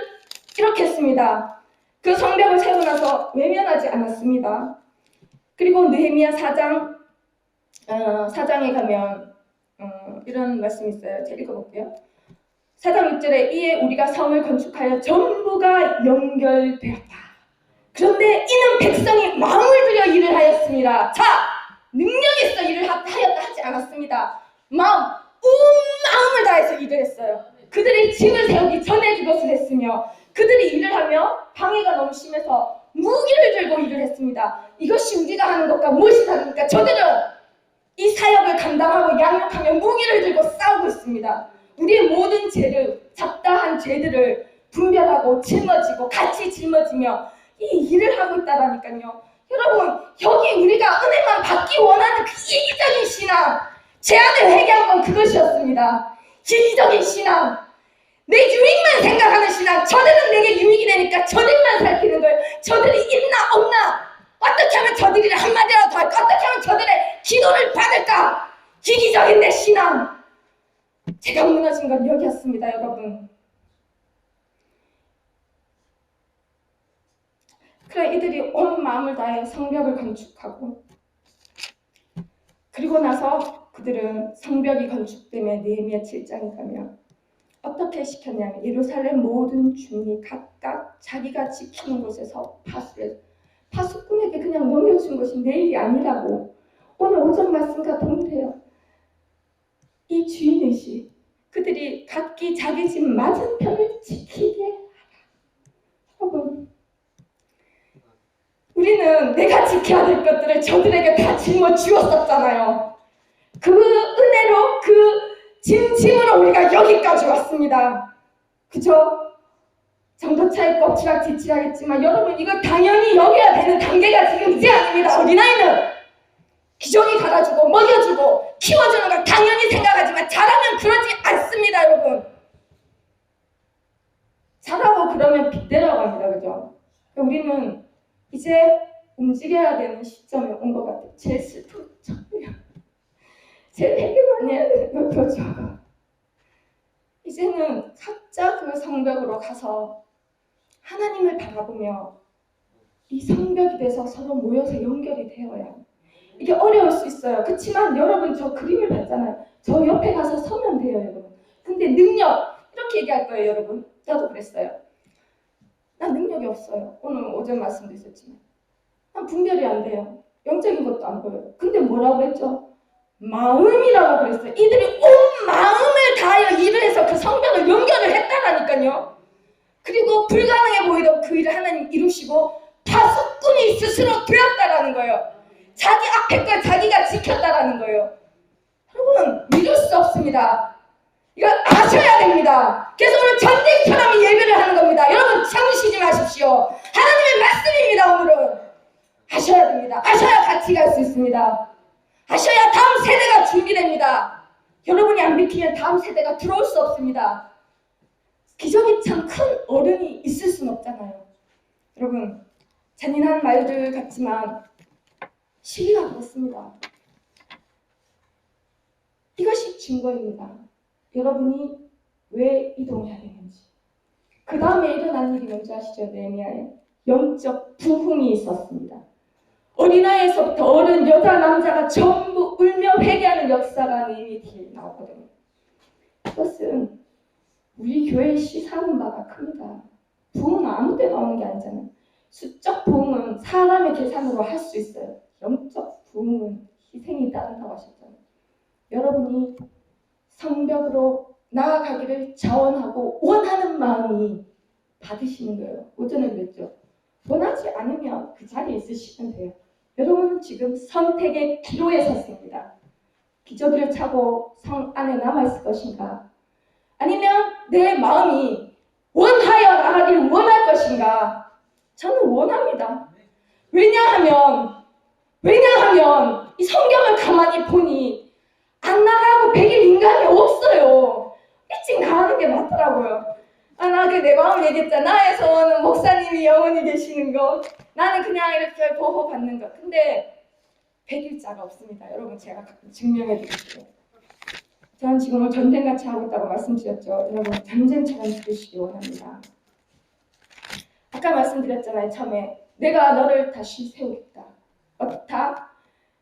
이렇게 했습니다. 그 성벽을 세우고 나서 외면하지 않았습니다. 그리고 느헤미야 4장에 가면 이런 말씀이 있어요. 제가 읽어볼게요. 4장 6절에 이에 우리가 성을 건축하여 전부가 연결되었다. 그런데 이는 백성이 마음을 들여 일을 하였습니다. 자, 능력 있어 일을 하였다 하지 않았습니다. 온 마음을 다해서 일을 했어요. 그들이 집을 세우기 전에 그것을 했으며 그들이 일을 하며 방해가 너무 심해서 무기를 들고 일을 했습니다. 이것이 우리가 하는 것과 무엇이 다릅니까? 저들은 이 사역을 감당하고 양육하며 무기를 들고 싸우고 있습니다. 우리의 모든 죄를, 잡다한 죄들을 분별하고 짊어지고 같이 짊어지며 이 일을 하고 있다라니까요. 여러분, 여기 우리가 은혜만 받기 원하는 그 이기적인 신앙, 제 안에 회개한 건 그것이었습니다. 이기적인 신앙, 내 유익만 생각하는 신앙. 저들은 내게 유익이 되니까 저들만 살피는 거예요. 저들이 있나 없나, 어떻게 하면 저들이 한마디라도 더 할까, 어떻게 하면 저들의 기도를 받을까. 이기적인 내 신앙. 제가 무너진 건 여기였습니다, 여러분. 그래, 이들이 온 마음을 다해 성벽을 건축하고, 그리고 나서 그들은 성벽이 건축되며 느헤미야 7장에 가면 어떻게 시켰냐면, 예루살렘 모든 주민이 각각 자기가 지키는 곳에서 파수꾼에게 그냥 넘겨준 것이 내 일이 아니라고. 오늘 오전 말씀과 동일해요. 이 주인의식, 그들이 각기 자기 집 맞은편을 지키게 하라. 여러분, 우리는 내가 지켜야 될 것들을 저들에게 다 짊어지었었잖아요. 그 은혜로, 그 짐으로 우리가 여기까지 왔습니다. 그죠? 정도차에 껍질락지치락 했지만 여러분, 이거 당연히 여겨야 되는 단계가 지금 이제 아닙니다. 어린아이는 기저귀 갈아주고 먹여주고 키워주는 걸 당연히 생각하지만 자라면 그러지 않습니다. 여러분, 자라고 그러면 빗대라고 합니다. 그죠? 우리는 이제 움직여야 되는 시점에 온 것 같아요. 제일 슬픈 점이에요. 제일 되게 많이 해야 되는 건 그렇죠. 이제는 각자 그 성벽으로 가서 하나님을 바라보며 이 성벽이 돼서 서로 모여서 연결이 되어야. 이게 어려울 수 있어요. 그렇지만 여러분, 저 그림을 봤잖아요. 저 옆에 가서 서면 돼요, 여러분. 근데 능력, 이렇게 얘기할 거예요, 여러분. 저도 그랬어요. 난 능력이 없어요. 오늘 오전 말씀도 있었지만 난 분별이 안 돼요. 영적인 것도 안 보여요. 근데 뭐라고 했죠? 마음이라고 그랬어요. 이들이 온 마음을 다하여 일을 해서 그 성벽을 연결을 했다라니까요. 그리고 불가능해 보이던 그 일을 하나님 이루시고 파수꾼이 스스로 되었다라는 거예요. 자기 앞에 걸 자기가 지켰다라는 거예요. 여러분, 믿을 수 없습니다. 이걸 아셔야 됩니다. 그래서 오늘 전쟁처럼 예배를 하는 겁니다. 여러분, 참으시지 마십시오. 하나님의 말씀입니다. 오늘은 아셔야 됩니다. 아셔야 같이 갈 수 있습니다. 아셔야 다음 세대가 준비됩니다. 여러분이 안 비키면 다음 세대가 들어올 수 없습니다. 기적이 참 큰 어른이 있을 수는 없잖아요. 여러분, 잔인한 말들 같지만 시기가 그렇습니다. 이것이 증거입니다. 여러분이 왜 이동해야 되는지. 그 다음에 일어난 일이 뭔지 아시죠? 느헤미야에 영적 부흥이 있었습니다. 어린아이에서부터 어른, 여자, 남자가 전부 울며 회개하는 역사가 느헤미야 뒤에 나오거든요. 이것은 우리 교회의 시사하는 바가 큽니다. 부흥은 아무 때나 오는 게 아니잖아요. 수적 부흥은 사람의 계산으로 할 수 있어요. 영적 부흥은 희생이 따른다고 하셨잖아요. 여러분이 성벽으로 나아가기를 자원하고 원하는 마음이 받으시는 거예요. 오전에 그랬죠. 원하지 않으면 그 자리에 있으시면 돼요. 여러분은 지금 선택의 기로에 섰습니다. 기저귀를 차고 성 안에 남아있을 것인가? 아니면 내 마음이 원하여 나가기를 원할 것인가? 저는 원합니다. 왜냐하면 이 성경을 가만히 보니 안 나가고 100일 인간이 없어요. 일찍 나가는 게 맞더라고요. 나 내 마음을 얘기했잖아. 나의 소원은 목사님이 영원히 계시는 것. 나는 그냥 이렇게 보호받는 것. 근데 100일자가 없습니다. 여러분, 제가 증명해 드릴게요. 저는 지금 전쟁같이 하고 있다고 말씀드렸죠. 여러분, 전쟁처럼 되시기 원합니다. 아까 말씀드렸잖아요. 처음에 내가 너를 다시 세우겠다. 어떻다?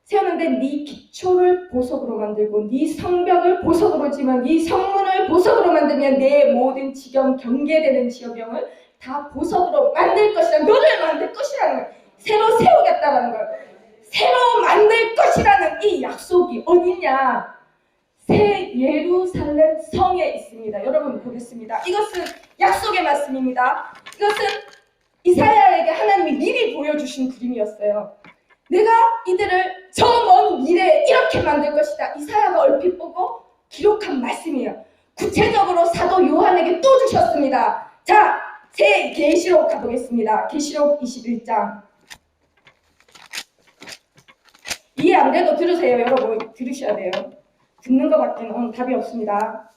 세우는데 네 기초를 보석으로 만들고 네 성벽을 보석으로 지면 네 성문을 보석으로 만들면 내 모든 지경 경계되는 지경을 다 보석으로 만들 것이라. 너를 만들 것이라는 거예요. 새로 세우겠다라는 거예요. 새로 만들 것이라는 이 약속이 어디냐? 새 예루살렘 성에 있습니다. 여러분 보겠습니다. 이것은 약속의 말씀입니다. 이것은 이사야에게 하나님이 미리 보여주신 그림이었어요. 내가 이들을 저 먼 미래에 이렇게 만들 것이다. 이사야가 얼핏 보고 기록한 말씀이에요. 구체적으로 사도 요한에게 또 주셨습니다. 자, 새 계시록 가보겠습니다. 계시록 21장. 이해 안 돼도 들으세요. 여러분 들으셔야 돼요. 듣는 것밖에는 답이 없습니다.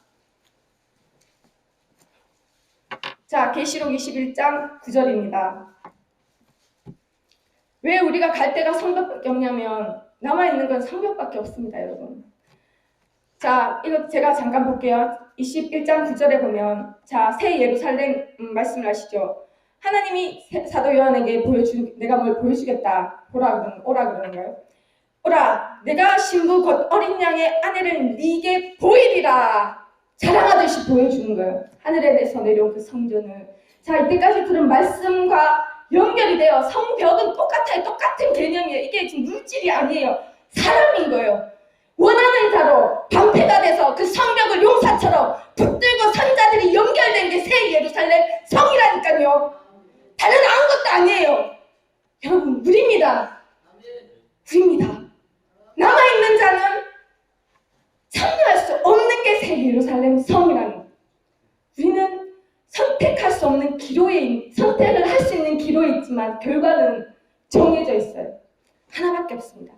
자, 계시록 21장 9절입니다. 왜 우리가 갈 데가 성벽밖에 없냐면 남아있는 건 성벽밖에 없습니다. 여러분. 자, 이거 제가 잠깐 볼게요. 21장 9절에 보면 자, 새 예루살렘 말씀을 하시죠. 하나님이 사도 요한에게 내가 뭘 보여주겠다. 오라 그러는 거예요. 오라, 내가 신부 곧 어린 양의 아내를 네게 보이리라. 자랑하듯이 보여주는 거예요. 하늘에서 내려온 그 성전을. 자, 이때까지 들은 말씀과 연결이 돼요. 성벽은 똑같아요. 똑같은 개념이에요. 이게 지금 물질이 아니에요. 사람인 거예요. 원하는 자로 방패가 돼서 그 성벽을 용사처럼 붙들고 선자들이 연결된 게 새 예루살렘 성이라니까요. 다른 아무것도 아니에요. 여러분, 우리입니다. 우리입니다. 남아있는 자는 참여할 수 없는 게 새 예루살렘 성이라는. 우리는 선택할 수 없는 기로에, 선택을 할 수 있는 기로에 있지만 결과는 정해져 있어요. 하나밖에 없습니다.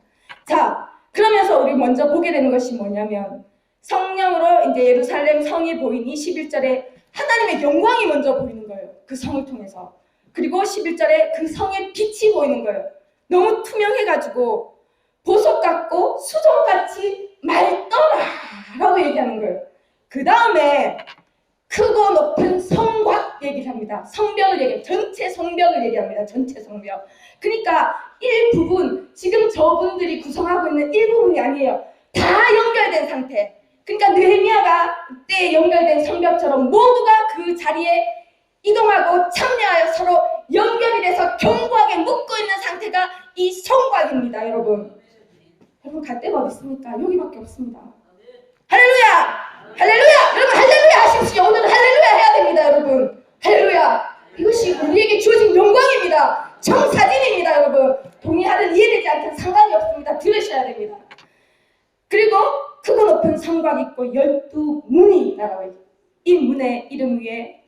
자, 그러면서 우리 먼저 보게 되는 것이 뭐냐면 성령으로 이제 예루살렘 성이 보인 11절에 하나님의 영광이 먼저 보이는 거예요. 그 성을 통해서. 그리고 11절에 그 성의 빛이 보이는 거예요. 너무 투명해가지고 보석 같고 수정같이 맑더라 라고 얘기하는 거예요. 그 다음에 크고 높은 성곽 얘기를 합니다. 성벽을 얘기해요. 전체 성벽을 얘기합니다. 전체 성벽. 그러니까 일부분, 지금 저분들이 구성하고 있는 일부분이 아니에요. 다 연결된 상태. 그러니까 느헤미야가 그때 연결된 성벽처럼 모두가 그 자리에 이동하고 참여하여 서로 연결이 돼서 견고하게 묶고 있는 상태가 이 성곽입니다. 여러분. 여러분 갈 데가 어디 있습니까? 여기밖에 없습니다. 할렐루야! 할렐루야! 여러분 할렐루야 하십시오. 오늘은 할렐루야 해야 됩니다. 여러분. 할렐루야! 이것이 우리에게 주어진 영광입니다. 청사진입니다. 여러분. 동의하든 이해되지 않든 상관이 없습니다. 들으셔야 됩니다. 그리고 크고 높은 성곽이 있고 12문이 있다라고 해요. 이 문의 이름 위에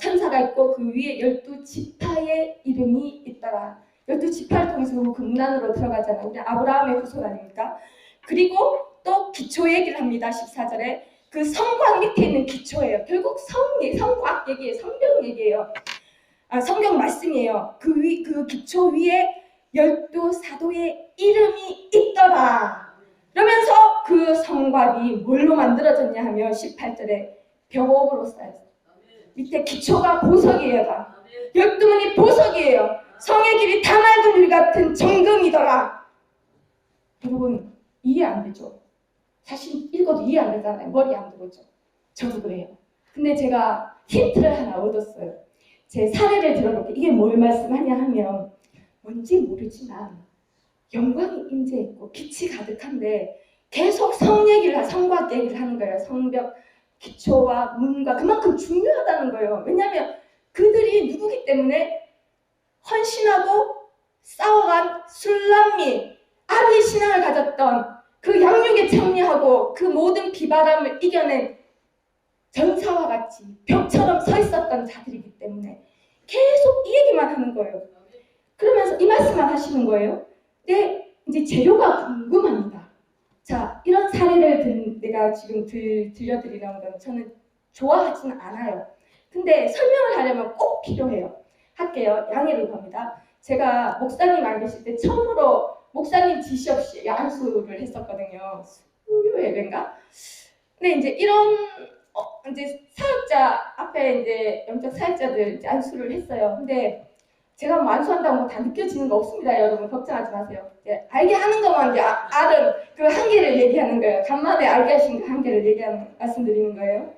천사가 있고 그 위에 12지파의 이름이 있더라. 12지파를 통해서 그 문 안으로 들어가잖아요. 우리 아브라함의 후손 아닙니까? 그리고 또 기초 얘기를 합니다. 14절에 그 성곽 밑에 있는 기초예요. 결국 성곽 얘기예요. 성경 얘기예요. 성경 말씀이에요. 그 기초 위에 12사도의 이름이 있더라. 그러면서 그 성곽이 뭘로 만들어졌냐 하면 18절에 벽옥으로 쌓였어요. 밑에 기초가 보석이에요. 다. 12문이 보석이에요. 성의 길이 다 맑은 유리 같은 정금이더라. 여러분 이해 안 되죠? 사실 읽어도 이해 안 되잖아요. 머리 안 들어오죠. 저도 그래요. 근데 제가 힌트를 하나 얻었어요. 제 사례를 들어볼게요. 이게 뭘 말씀하냐 하면 뭔지 모르지만 영광이 임재했고 빛이 가득한데 계속 성곽 얘기를 하는 거예요. 성벽, 기초와 문과 그만큼 중요하다는 거예요. 왜냐하면 그들이 누구기 때문에 헌신하고 싸워간 술람미, 아비의 신앙을 가졌던 그 양육에 참여하고 그 모든 비바람을 이겨낸 전사와 같이 벽처럼 서 있었던 자들이기 때문에 계속 이 얘기만 하는 거예요. 그러면서 이 말씀만 하시는 거예요. 근데 이제 재료가 궁금합니다. 자, 이런 사례를 내가 지금 들려드리는 건 저는 좋아하지는 않아요. 근데 설명을 하려면 꼭 필요해요. 할게요. 양해를 구합니다. 제가 목사님 안 계실 때 처음으로 목사님 지시 없이 안수를 했었거든요. 수요 예배인가? 근데 이제 이런 이제 사역자 앞에 이제 영적 사역자들 이제 안수를 했어요. 근데 제가 뭐 안수한다고 다 느껴지는 거 없습니다. 여러분 걱정하지 마세요. 이제 알게 하는 것만 이제 아는 그 한계를 얘기하는 거예요. 간만에 알게 하신 그 한계를 말씀드리는 거예요.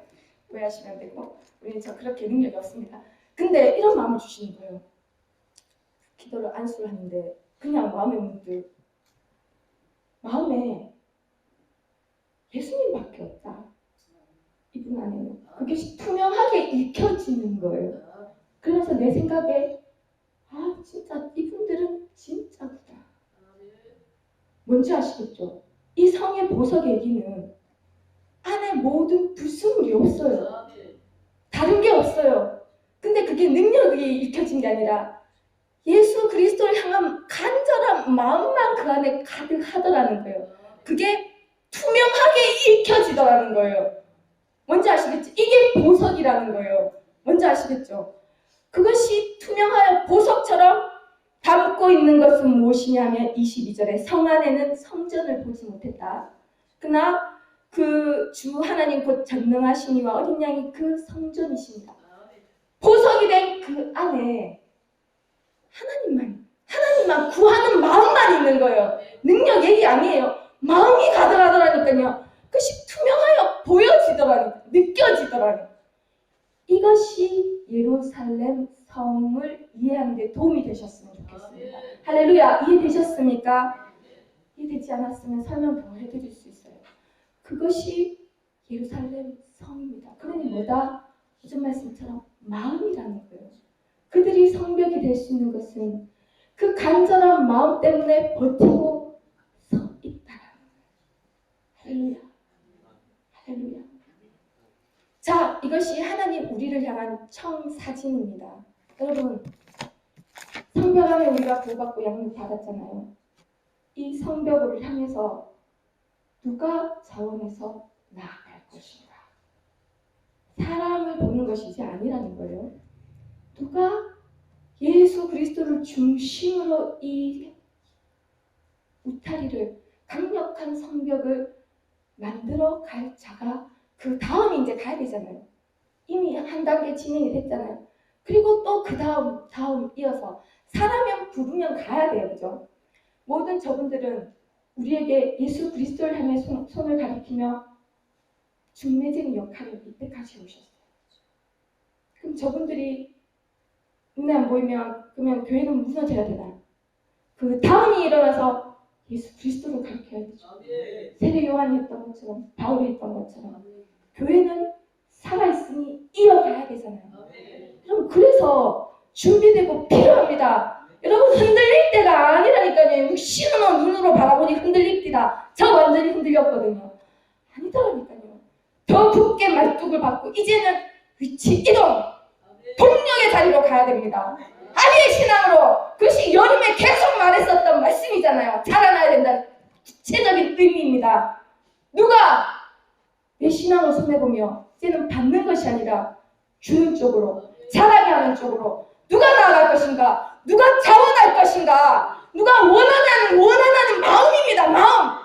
오해하시면 되고 우리는 저 그렇게 능력이 없습니다. 근데 이런 마음을 주시는 거예요. 기도를 안수를 하는데 그냥 마음에 예수님밖에 없다. 이분 안에는 그게 투명하게 읽혀지는 거예요. 그래서 내 생각에 진짜 이분들은 진짜구나. 뭔지 아시겠죠? 이 성의 보석에게는 안에 모든 불순물이 없어요. 다른 게 없어요. 근데 그게 능력이 익혀진 게 아니라 예수 그리스도를 향한 간절한 마음만 그 안에 가득하더라는 거예요. 그게 투명하게 익혀지더라는 거예요. 뭔지 아시겠죠? 이게 보석이라는 거예요. 뭔지 아시겠죠? 그것이 투명하여 보석처럼 담고 있는 것은 무엇이냐면 22절에 성 안에는 성전을 보지 못했다. 그러나 그 주 하나님 곧 전능하신 이와 어린 양이 그 성전이십니다. 보석이 된 그 안에 하나님만 구하는 마음만 있는 거예요. 능력 얘기 아니에요. 마음이 가득하더라니까요. 그것이 투명하여 보여지더라니까, 느껴지더라니까. 이것이 예루살렘 성을 이해하는 데 도움이 되셨으면 좋겠습니다. 할렐루야. 이해되셨습니까? 이해되지 않았으면 설명 더 해드릴 수 있어요. 그것이 예루살렘 성입니다. 그러니 뭐다? 요즘 말씀처럼 마음이라는 거예요. 그들이 성벽이 될 수 있는 것은 그 간절한 마음 때문에 버티고 서 있다라는 거예요. 할렐루야. 할렐루야. 자, 이것이 하나님 우리를 향한 청사진입니다. 여러분, 성벽 안에 우리가 구원받고 양육 받았잖아요. 이 성벽을 향해서 누가 자원해서 나아갈 것인가? 사람을 보는 것이 이제 아니라는 거예요. 누가 예수 그리스도를 중심으로 이 울타리를, 강력한 성벽을 만들어 갈 자가 그 다음이 이제 가야 되잖아요. 이미 한 단계 진행이 됐잖아요. 그리고 또 그 다음 이어서 사람이 부르면 가야 돼요. 그죠? 모든 저분들은 우리에게 예수 그리스도를 향해 손을 가리키며 중매적인 역할을 이때까지 오셨어요. 그럼 저분들이 눈에 안 보이면 그러면 교회는 무너져야 되나? 그 다음이 일어나서 예수 그리스도를 가리켜야 되죠. 세례 요한이 했던 것처럼, 바울이 했던 것처럼 교회는 살아있으니 이어가야 되잖아요. 여러분, 그래서 준비되고 필요합니다. 여러분, 흔들릴 때가 아니라니까요. 신은 눈으로 바라보니 흔들릴 때다. 저 완전히 흔들렸거든요. 아니더라니까요. 더 굳게 말뚝을 받고 이제는 위치 이동, 동력의 자리로 가야 됩니다. 아비의 신앙으로. 그것이 여름에 계속 말했었던 말씀이잖아요. 자라나야 된다는 구체적인 의미입니다. 누가 내 신앙을 손해보며 이제는 받는 것이 아니라 주는 쪽으로, 자라게 하는 쪽으로 누가 나아갈 것인가? 누가 자원할 것인가? 누가 원하는 마음입니다. 마음.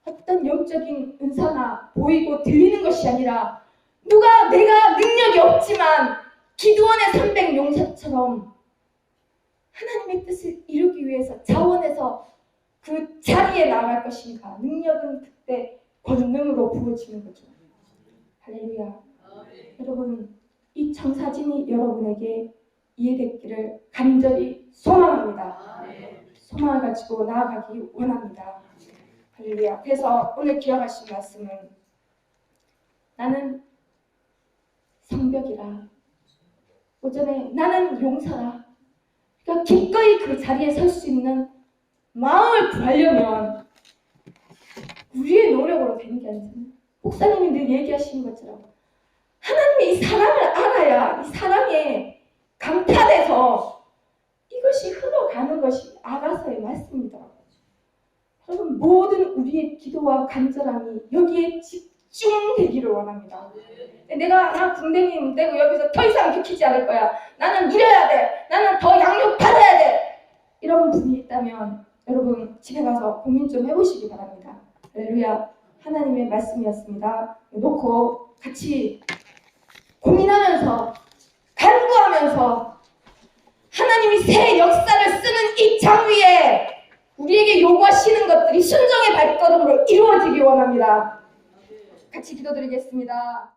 어떤 영적인 은사나 보이고 들리는 것이 아니라 누가 내가 능력이 없지만 기드온의 300 용사처럼 하나님의 뜻을 이루기 위해서 자원해서 그 자리에 나아갈 것인가? 능력은 그때 권능으로 부어지는 거죠. 할렐루야. 여러분, 이 청사진이 여러분에게 이해됐기를 간절히 소망합니다. 소망을 가지고 나아가기 원합니다. 할렐루야. 그래서 오늘 기억하신 말씀은 나는 성벽이라. 오전에 나는 용사라. 그러니까 기꺼이 그 자리에 설 수 있는 마음을 구하려면 우리의 노력으로 되는 게 아니잖아요. 목사님이 늘 얘기하시는 것처럼 하나님이 이 사람을 알아야 이 사람의 강타돼서 이것이 흘러가는 것이 아가서의 말씀이더라고요. 여러분, 모든 우리의 기도와 간절함이 여기에 집중되기를 원합니다. 나 궁뎅이 떼고 여기서 더 이상 지키지 않을 거야. 나는 누려야 돼. 나는 더 양육 받아야 돼. 이런 분이 있다면 여러분 집에 가서 고민 좀 해보시기 바랍니다. 할렐루야. 하나님의 말씀이었습니다. 놓고 같이 고민하면서 간구하면서 하나님이 새 역사를 쓰는 이 장 위에 우리에게 요구하시는 것들이 순종의 발걸음으로 이루어지기 원합니다. 같이 기도드리겠습니다.